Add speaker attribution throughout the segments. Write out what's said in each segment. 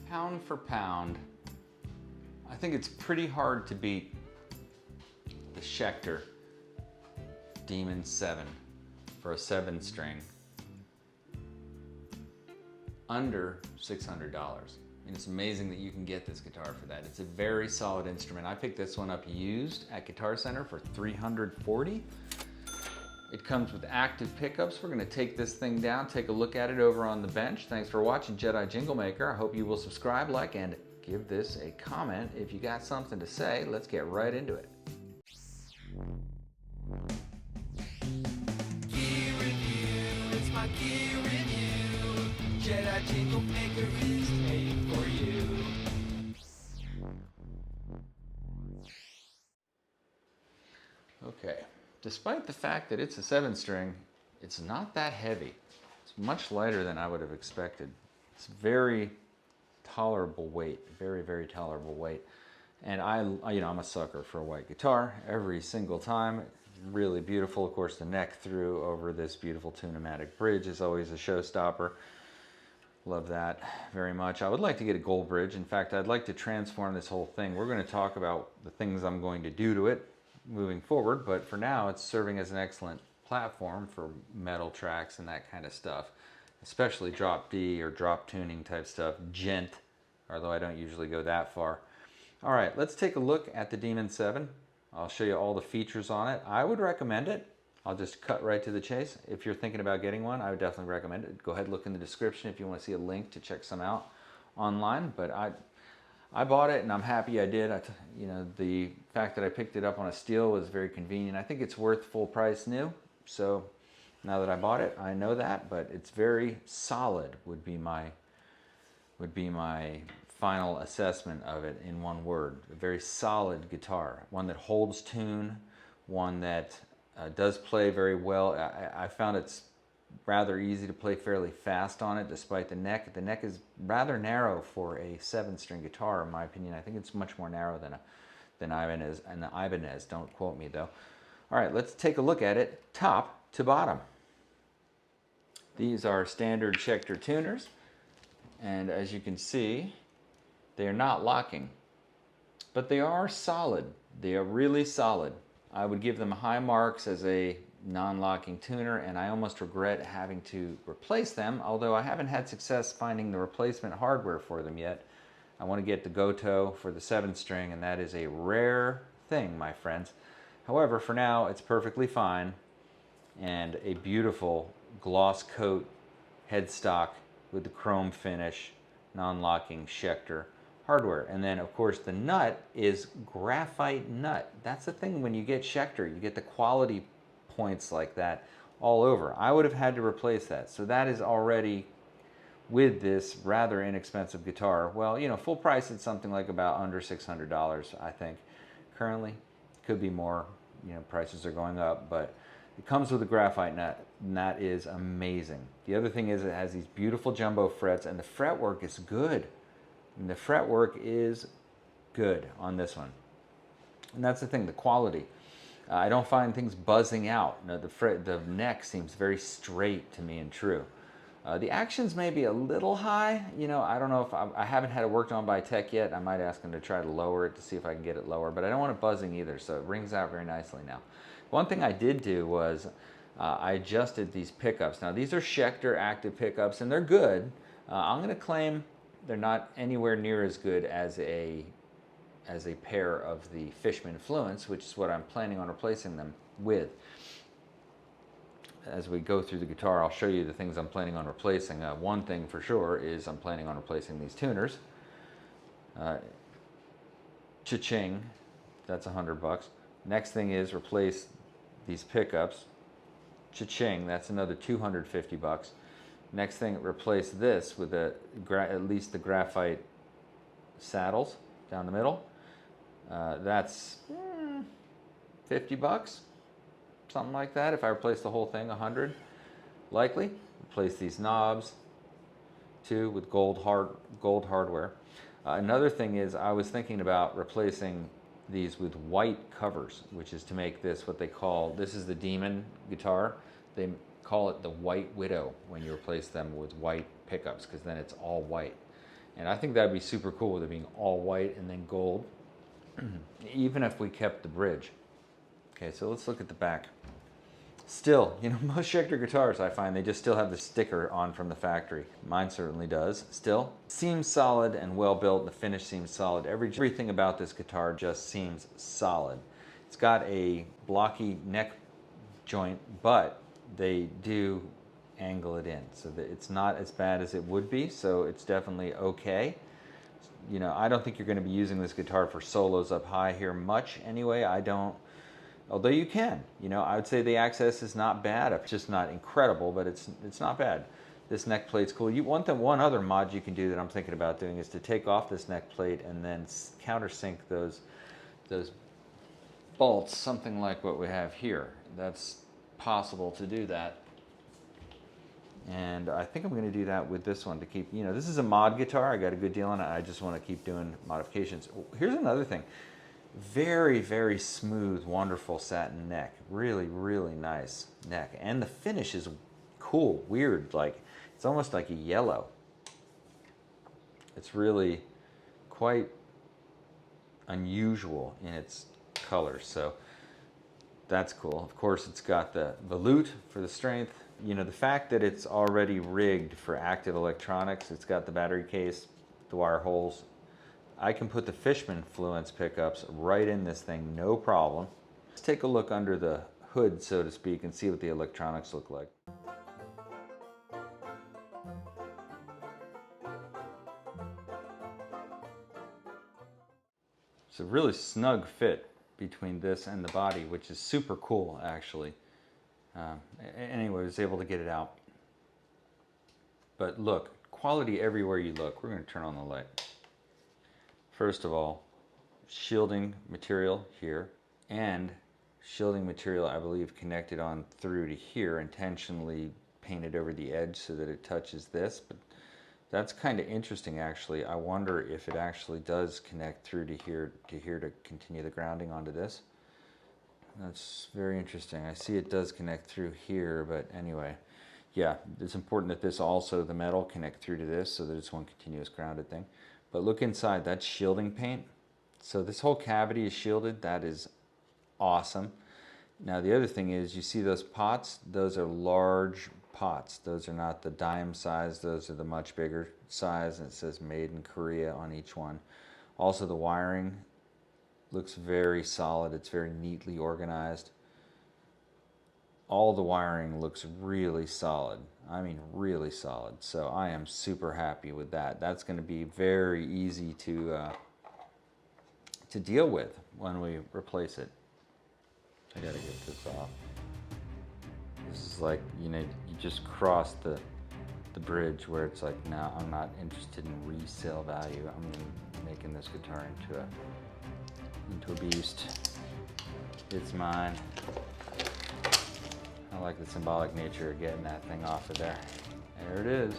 Speaker 1: Pound for pound, I think it's pretty hard to beat the Schecter Demon 7 for a 7-string under $600. And it's amazing that you can get this guitar for that. It's a very solid instrument. I picked this one up used at Guitar Center for $340. It comes with active pickups. We're gonna take this thing down, take a look at it over on the bench. Thanks for watching Jedi Jingle Maker. I hope you will subscribe, like, and give this a comment. If you got something to say, let's get right into it.
Speaker 2: Gear review, it's my gear review. Jedi Jingle Maker is made for you.
Speaker 1: Okay, despite the fact that it's a 7-string, it's not that heavy. It's much lighter than I would have expected. It's very tolerable weight, very, very tolerable weight. And I'm a sucker for a white guitar every single time. Really beautiful. Of course, the neck through over this beautiful Tune-o-matic bridge is always a showstopper. Love that very much. I would like to get a gold bridge. In fact, I'd like to transform this whole thing. We're going to talk about the things I'm going to do to it moving forward, but for now it's serving as an excellent platform for metal tracks and that kind of stuff, especially drop D or drop tuning type stuff, gent, although I don't usually go that far. All right, let's take a look at the Demon 7. I'll show you all the features on it. I would recommend it. I'll just cut right to the chase. If you're thinking about getting one, I would definitely recommend it. Go ahead and look in the description if you want to see a link to check some out online, but I bought it and I'm happy I did. The fact that I picked it up on a steal was very convenient. I think it's worth full price new. So now that I bought it, I know that, but it's very solid would be my final assessment of it in one word. A very solid guitar, one that holds tune, one that does play very well. I found it's rather easy to play fairly fast on it, despite the neck. The neck is rather narrow for a 7-string guitar, in my opinion. I think it's much more narrow than Ibanez and the Ibanez. Don't quote me though. All right, let's take a look at it top to bottom. These are standard Schecter tuners, and as you can see, they are not locking, but they are solid. They are really solid. I would give them high marks as a non-locking tuner, and I almost regret having to replace them, although I haven't had success finding the replacement hardware for them yet. I want to get the Goto for the 7-string, and that is a rare thing, my friends. However, for now, it's perfectly fine, and a beautiful gloss coat headstock with the chrome finish, non-locking Schecter hardware. And then, of course, the nut is graphite nut. That's the thing when you get Schecter, you get the quality points like that all over. I would have had to replace that. So that is already with this rather inexpensive guitar. Well, full price it's something like about under $600, I think. Currently, could be more, prices are going up, but it comes with a graphite nut, and that is amazing. The other thing is it has these beautiful jumbo frets, and the fretwork is good. And the fretwork is good on this one. And that's the thing, the quality. I don't find things buzzing out. No, the neck seems very straight to me and true. The actions may be a little high. I don't know if I haven't had it worked on by tech yet. I might ask them to try to lower it to see if I can get it lower, but I don't want it buzzing either, so it rings out very nicely now. One thing I did do was I adjusted these pickups. Now these are Schecter active pickups, and they're good. I'm going to claim they're not anywhere near as good as a pair of the Fishman Fluence, which is what I'm planning on replacing them with. As we go through the guitar, I'll show you the things I'm planning on replacing. One thing for sure is I'm planning on replacing these tuners. Cha-ching, that's $100. Next thing is replace these pickups. Cha-ching, that's another $250. Next thing, replace this with at least the graphite saddles down the middle. That's $50, something like that. If I replace the whole thing, $100 likely. Replace these knobs too with gold hardware. Another thing is I was thinking about replacing these with white covers, which is to make this what they call, this is the Demon guitar. They call it the White Widow when you replace them with white pickups, because then it's all white. And I think that'd be super cool with it being all white and then gold, even if we kept the bridge. Okay, so let's look at the back. Still, you know, most Schecter guitars, I find they just still have the sticker on from the factory. Mine certainly does. Still, seems solid and well built. The finish seems solid. Everything about this guitar just seems solid. It's got a blocky neck joint, but they do angle it in so that it's not as bad as it would be, so it's definitely okay. You know, I don't think you're going to be using this guitar for solos up high here much anyway. I don't, although you can. You know, I would say the access is not bad. It's just not incredible, but it's not bad. This neck plate's cool. One other mod you can do that I'm thinking about doing is to take off this neck plate and then countersink those bolts, something like what we have here. That's possible to do that. And I think I'm going to do that with this one to keep, you know, this is a mod guitar. I got a good deal on it. I just want to keep doing modifications. Here's another thing. Very, very smooth, wonderful satin neck. Really, really nice neck. And the finish is cool, weird. Like, it's almost like a yellow. It's really quite unusual in its colors. So that's cool. Of course, it's got the lute for the strength. You know, the fact that it's already rigged for active electronics, it's got the battery case, the wire holes. I can put the Fishman Fluence pickups right in this thing, no problem. Let's take a look under the hood, so to speak, and see what the electronics look like. It's a really snug fit between this and the body, which is super cool, actually. Anyway, I was able to get it out. But look, quality everywhere you look. We're going to turn on the light. First of all, shielding material here, and shielding material, I believe, connected on through to here, intentionally painted over the edge so that it touches this. But that's kind of interesting, actually. I wonder if it actually does connect through to here to continue the grounding onto this. That's very interesting. I see it does connect through here, but anyway, yeah, it's important that this also, the metal, connect through to this so that it's one continuous grounded thing. But look inside, that's shielding paint. So this whole cavity is shielded. That is awesome. Now the other thing is, you see those pots? Those are large pots. Those are not the dime size. Those are the much bigger size, and it says made in Korea on each one. Also, the wiring looks very solid. It's very neatly organized. All the wiring looks really solid. I mean, really solid. So I am super happy with that. That's going to be very easy to deal with when we replace it. I gotta get this off. This is like, you know, you just cross the bridge where it's like, no, I'm not interested in resale value. I'm making this guitar into a beast. It's mine. I like the symbolic nature of getting that thing off of there. There it is.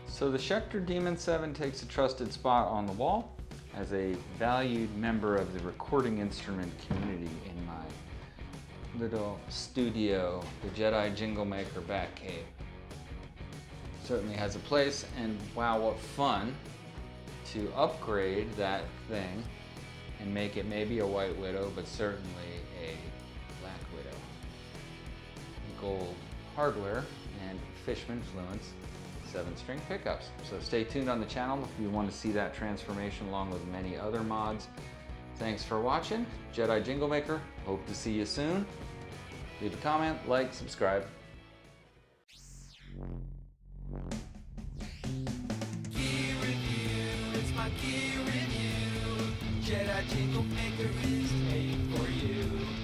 Speaker 1: So the Schecter Demon 7 takes a trusted spot on the wall as a valued member of the recording instrument community in my little studio, the Jedi Jingle Maker Bat Cave. Certainly has a place, and wow, what fun to upgrade that thing and make it maybe a White Widow, but certainly a Black Widow. Gold hardware and Fishman Fluence 7-string pickups. So stay tuned on the channel if you want to see that transformation along with many other mods. Thanks for watching. Jedi Jingle Maker. Hope to see you soon. Leave a comment, like, subscribe.
Speaker 2: Gear review, it's my gear review. Jedi Jingle Maker is made for you.